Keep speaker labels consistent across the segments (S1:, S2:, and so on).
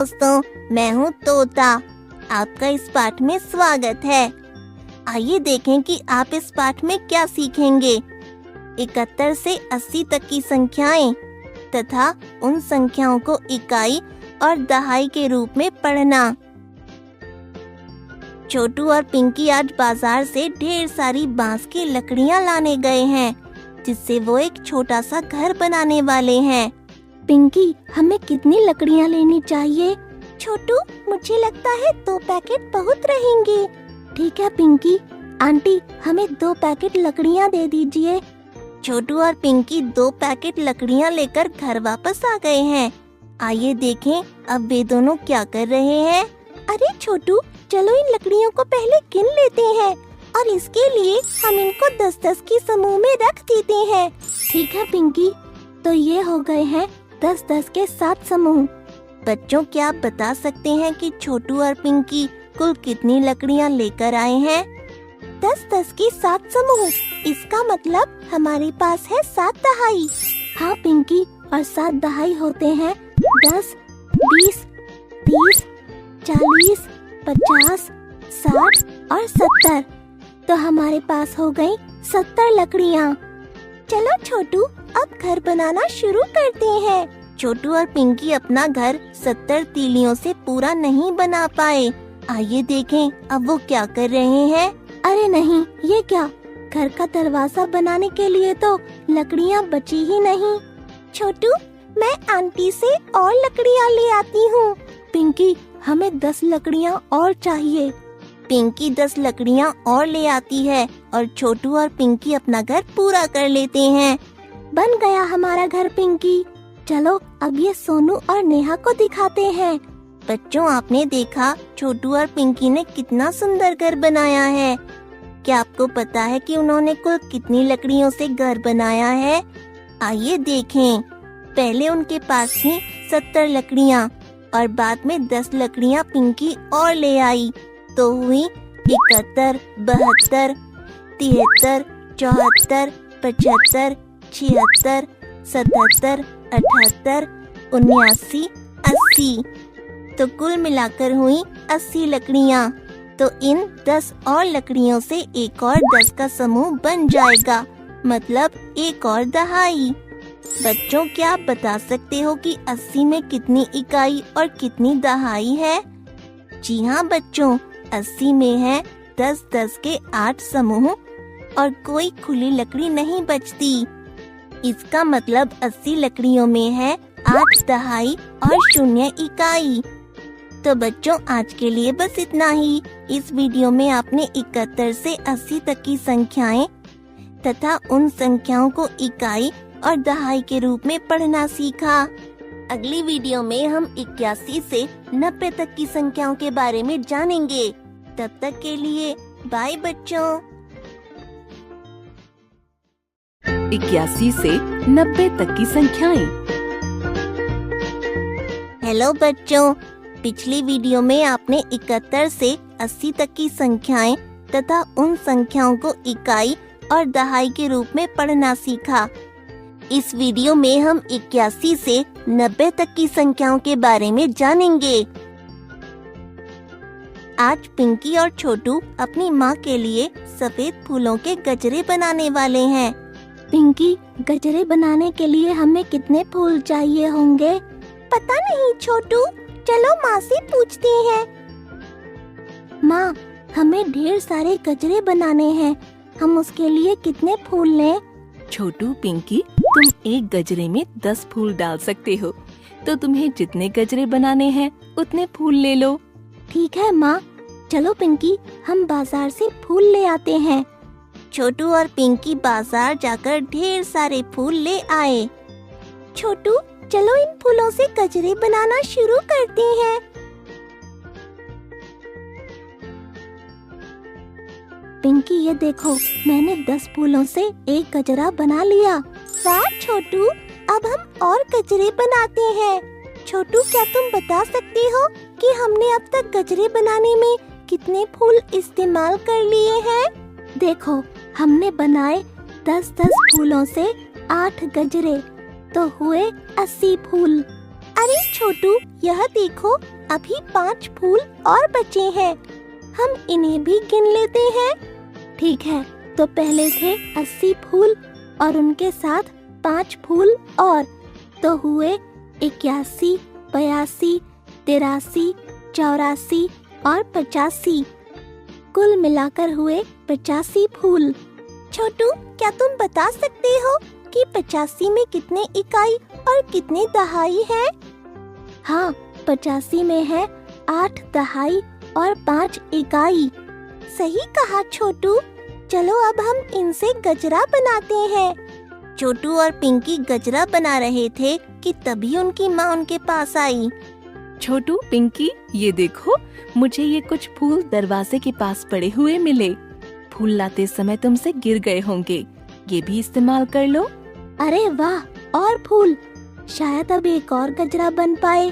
S1: दोस्तों, मैं हूँ तोता। आपका इस पाठ में स्वागत है। आइए देखें कि आप इस पाठ में क्या सीखेंगे। 71 से 80 तक की संख्याएं तथा उन संख्याओं को इकाई और दहाई के रूप में पढ़ना। छोटू और पिंकी आज बाजार से ढेर सारी बांस की लकड़ियाँ लाने गए हैं, जिससे वो एक छोटा सा घर बनाने वाले हैं।
S2: पिंकी, हमें कितनी लकड़ियाँ लेनी चाहिए? छोटू, मुझे लगता है 2 पैकेट बहुत रहेंगे। ठीक है पिंकी, आंटी हमें 2 पैकेट लकड़ियाँ दे दीजिए।
S1: छोटू और पिंकी 2 पैकेट लकड़ियाँ लेकर घर वापस आ गए हैं। आइए देखें अब वे दोनों क्या कर रहे हैं।
S2: अरे छोटू, चलो इन लकड़ियों को पहले गिन लेते हैं और इसके लिए हम इनको 10-10 की समूह में रख देते हैं। ठीक है पिंकी, तो ये हो गए हैं 10-10 के 7 समूह।
S1: बच्चों, क्या आप बता सकते हैं कि छोटू और पिंकी कुल कितनी लकड़ियाँ लेकर आए हैं?
S2: 10-10 की 7 समूह। इसका मतलब हमारे पास है 7 दहाई। हाँ पिंकी, और 7 दहाई होते हैं 10, 20, 30, 40, 50, 60 और 70। तो हमारे पास हो गई 70 लकड़ियाँ। चलो छोटू, अब घर बनाना शुरू करते हैं।
S1: छोटू और पिंकी अपना घर 70 तीलियों से पूरा नहीं बना पाए। आइए देखें अब वो क्या कर रहे हैं।
S2: अरे नहीं, ये क्या? घर का दरवाजा बनाने के लिए तो लकड़ियाँ बची ही नहीं। छोटू, मैं आंटी से और लकड़ियाँ ले आती हूँ। पिंकी, हमें 10 लकड़ियाँ और चाहिए।
S1: पिंकी 10 लकड़ियाँ और ले आती है और छोटू और पिंकी अपना घर पूरा कर लेते हैं।
S2: बन गया हमारा घर पिंकी। चलो अब ये सोनू और नेहा को दिखाते हैं।
S1: बच्चों, आपने देखा छोटू और पिंकी ने कितना सुंदर घर बनाया है। क्या आपको पता है कि उन्होंने कुल कितनी लकड़ियों से घर बनाया है? आइए देखें। पहले उनके पास थी 70 लकड़ियाँ और बाद में 10 लकड़ियाँ पिंकी और ले आई, तो हुई 71, 72, 73, 74, 75, 76, 77, 78, 79, 80। तो कुल मिलाकर हुई 80 लकड़ियाँ। तो इन 10 और लकड़ियों से एक और 10 का समूह बन जाएगा, मतलब एक और दहाई। बच्चों, क्या आप बता सकते हो कि 80 में कितनी इकाई और कितनी दहाई है? जी हाँ बच्चों, 80 में है 10-10 के 8 समूह और कोई खुली लकड़ी नहीं बचती। इसका मतलब 80 लकड़ियों में है 8 दहाई और 0 इकाई। तो बच्चों, आज के लिए बस इतना ही। इस वीडियो में आपने 71 से 80 तक की संख्याएं तथा उन संख्याओं को इकाई और दहाई के रूप में पढ़ना सीखा। अगली वीडियो में हम 81 से 90 तक की संख्याओं के बारे में जानेंगे। तब तक के लिए बाय बच्चों।
S3: 81 से 90 तक की संख्याएं।
S1: हेलो बच्चों, पिछली वीडियो में आपने 71 से 80 तक की संख्याएं तथा उन संख्याओं को इकाई और दहाई के रूप में पढ़ना सीखा। इस वीडियो में हम 81 से 90 तक की संख्याओं के बारे में जानेंगे। आज पिंकी और छोटू अपनी माँ के लिए सफेद फूलों के गजरे बनाने वाले हैं।
S2: पिंकी, गजरे बनाने के लिए हमें कितने फूल चाहिए होंगे? पता नहीं छोटू, चलो माँ से पूछते हैं। माँ, हमें ढेर सारे गजरे बनाने हैं, हम उसके लिए कितने फूल लें?
S3: छोटू, पिंकी, तुम एक गजरे में 10 फूल डाल सकते हो, तो तुम्हें जितने गजरे बनाने हैं उतने फूल ले लो।
S2: ठीक है माँ, चलो पिंकी, हम बाजार से फूल ले आते हैं।
S1: छोटू और पिंकी बाजार जाकर ढेर सारे फूल ले आए।
S2: छोटू, चलो इन फूलों से गजरे बनाना शुरू करते हैं। पिंकी, ये देखो, मैंने 10 फूलों से एक गजरा बना लिया। वाह छोटू, अब हम और गजरे बनाते हैं। छोटू, क्या तुम बता सकते हो कि हमने अब तक गजरे बनाने में कितने फूल इस्तेमाल कर लिए हैं? देखो, हमने बनाए 10-10 फूलों से 8 गजरे, तो हुए 80 फूल। अरे छोटू, यह देखो, अभी 5 फूल और बचे हैं। हम इन्हें भी गिन लेते हैं। ठीक है, तो पहले थे 80 फूल और उनके साथ 5 फूल और, तो हुए 81, 82, 83, 84 और 85। कुल मिलाकर हुए 85 फूल। छोटू, क्या तुम बता सकते हो कि 85 में कितने इकाई और कितने दहाई है? हाँ, 85 में है 8 दहाई और 5 इकाई। सही कहा छोटू। चलो अब हम इनसे गजरा बनाते हैं।
S1: छोटू और पिंकी गजरा बना रहे थे कि तभी उनकी माँ उनके पास आई।
S3: छोटू, पिंकी, ये देखो, मुझे ये कुछ फूल दरवाजे के पास पड़े हुए मिले। फूल लाते समय तुमसे गिर गए होंगे, ये भी इस्तेमाल कर लो।
S2: अरे वाह, और फूल, शायद अब एक और गजरा बन पाए।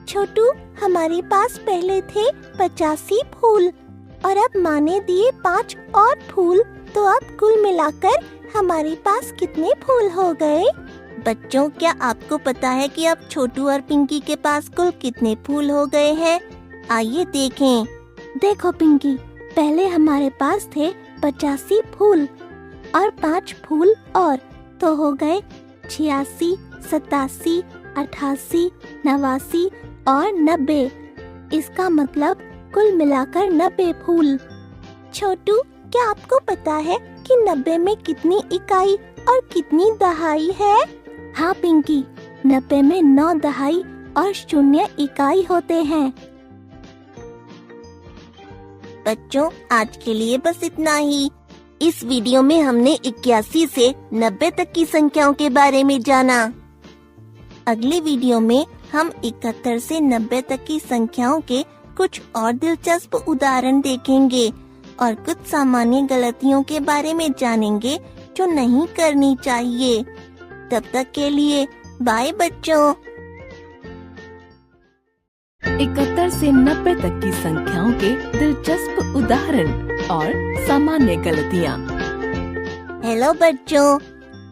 S2: छोटू, हमारे पास पहले थे 85 फूल और अब माँ ने दिए 5 और फूल, तो अब कुल मिलाकर हमारे पास कितने फूल हो गए?
S1: बच्चों, क्या आपको पता है कि अब छोटू और पिंकी के पास कुल कितने फूल हो गए हैं? आइए देखें।
S2: देखो पिंकी, पहले हमारे पास थे 85 फूल और 5 फूल और, तो हो गए 86, 87, 88, 89 और 90। इसका मतलब कुल मिलाकर 90 फूल। छोटू, क्या आपको पता है कि 90 में कितनी इकाई और कितनी दहाई है? हाँ पिंकी, 90 में 9 दहाई और 0 इकाई होते हैं।
S1: बच्चों, आज के लिए बस इतना ही। इस वीडियो में हमने 81 से 90 तक की संख्याओं के बारे में जाना। अगले वीडियो में हम 71 से 90 तक की संख्याओं के कुछ और दिलचस्प उदाहरण देखेंगे और कुछ सामान्य गलतियों के बारे में जानेंगे जो नहीं करनी चाहिए। तब तक के लिए बाय बच्चों।
S3: 71 से 90 तक की संख्याओं के दिलचस्प उदाहरण और सामान्य गलतियाँ।
S1: हेलो बच्चों,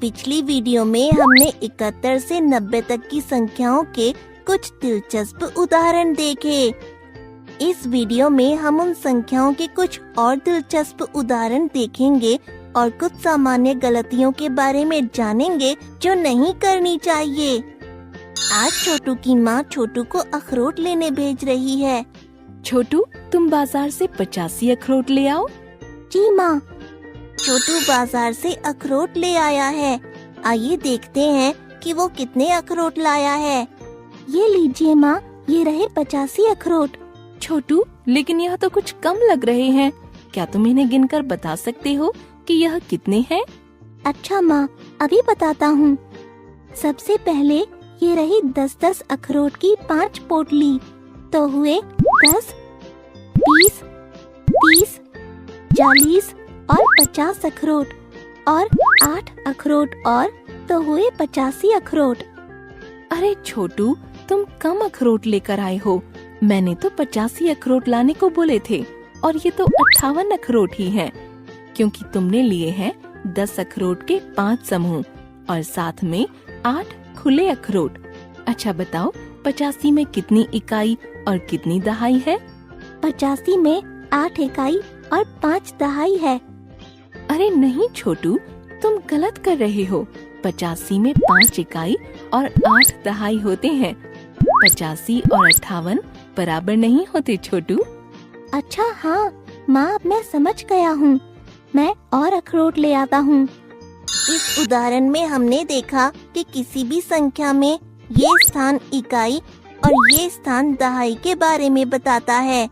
S1: पिछली वीडियो में हमने 71 से 90 तक की संख्याओं के कुछ दिलचस्प उदाहरण देखे। इस वीडियो में हम उन संख्याओं के कुछ और दिलचस्प उदाहरण देखेंगे और कुछ सामान्य गलतियों के बारे में जानेंगे जो नहीं करनी चाहिए। आज छोटू की माँ छोटू को अखरोट लेने भेज रही है।
S3: छोटू, तुम बाजार से 85 अखरोट ले आओ।
S2: जी माँ।
S1: छोटू बाजार से अखरोट ले आया है। आइए देखते हैं कि वो कितने अखरोट लाया है।
S2: ये लीजिए माँ, ये रहे 85 अखरोट।
S3: छोटू, लेकिन यह तो कुछ कम लग रहे हैं। क्या तुम इन्हें गिनकर बता सकते हो कि यह कितने हैं?
S2: अच्छा माँ, अभी बताता हूँ। सबसे पहले ये रही 10-10 अखरोट की 5 पोटली, तो हुए 10, 20, 30, 40 और 50 अखरोट, और 8 अखरोट और, तो हुए 85 अखरोट।
S3: अरे छोटू, तुम कम अखरोट लेकर आए हो। मैंने तो 85 अखरोट लाने को बोले थे और ये तो 58 अखरोट ही हैं, क्योंकि तुमने लिए हैं 10 अखरोट के 5 समूह और साथ में 8 खुले अखरोट। अच्छा बताओ, 85 में कितनी इकाई और कितनी दहाई है?
S2: 85 में 8 इकाई और 5 दहाई है।
S3: अरे नहीं छोटू, तुम गलत कर रहे हो। 85 में 5 इकाई और 8 दहाई होते हैं। 85 और 58 बराबर नहीं होते छोटू।
S2: अच्छा हाँ माँ, अब मैं समझ गया हूँ। मैं और अखरोट ले आता हूँ।
S1: इस उदाहरण में हमने देखा कि किसी भी संख्या में ये स्थान इकाई और ये स्थान दहाई के बारे में बताता है।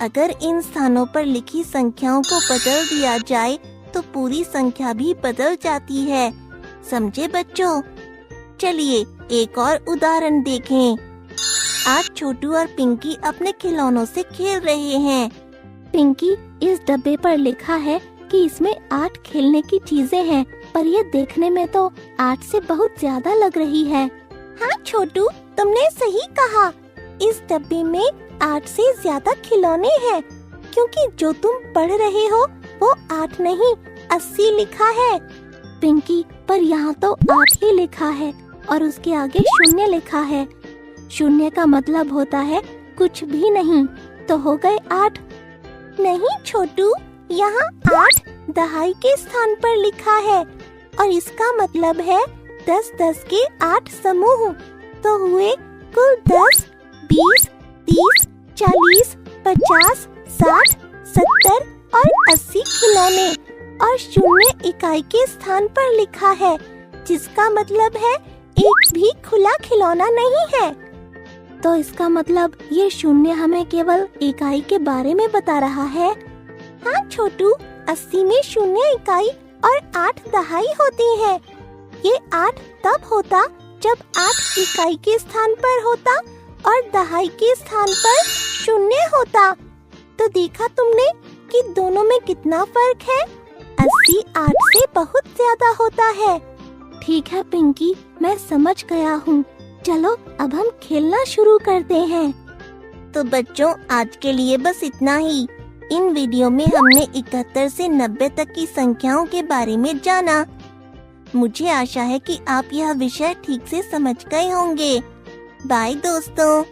S1: अगर इन स्थानों पर लिखी संख्याओं को बदल दिया जाए तो पूरी संख्या भी बदल जाती है। समझे बच्चों? चलिए एक और उदाहरण देखें। आज छोटू और पिंकी अपने खिलौनों से खेल रहे हैं।
S2: पिंकी, इस डब्बे पर लिखा है कि इसमें 8 खेलने की चीजें हैं, पर ये देखने में तो 8 से बहुत ज्यादा लग रही है। हाँ छोटू, तुमने सही कहा। इस डब्बे में 8 से ज्यादा खिलौने हैं, क्योंकि जो तुम पढ़ रहे हो वो 8 नहीं 80 लिखा है। पिंकी, पर यहाँ तो 8 ही लिखा है और उसके आगे 0 लिखा है। शून्य का मतलब होता है कुछ भी नहीं। तो हो गए 8।
S1: नहीं छोटू, यहाँ 8 दहाई के स्थान पर लिखा है और इसका मतलब है 10 के 8 समूह। तो हुए कुल 10, 20, 30, 40, 50, 60, 70 और 80 खिलौने और शून्य इकाई के स्थान पर लिखा है, जिसका मतलब है एक भी खुला खिलौना नहीं है।
S2: तो इसका मतलब ये शून्य हमें केवल इकाई के बारे में बता रहा है।
S1: हाँ छोटू, 80 में शून्य इकाई और 8 दहाई होती है। ये 8 तब होता जब 8 इकाई के स्थान पर होता और दहाई के स्थान पर शून्य होता। तो देखा तुमने कि दोनों में कितना फर्क है। 80 8 से बहुत ज्यादा होता है।
S2: ठीक है पिंकी, मैं समझ गया हूँ। चलो अब हम खेलना शुरू करते हैं।
S1: तो बच्चों, आज के लिए बस इतना ही। इन वीडियो में हमने 71 से 90 तक की संख्याओं के बारे में जाना। मुझे आशा है कि आप यह विषय ठीक से समझ गए होंगे। बाय दोस्तों।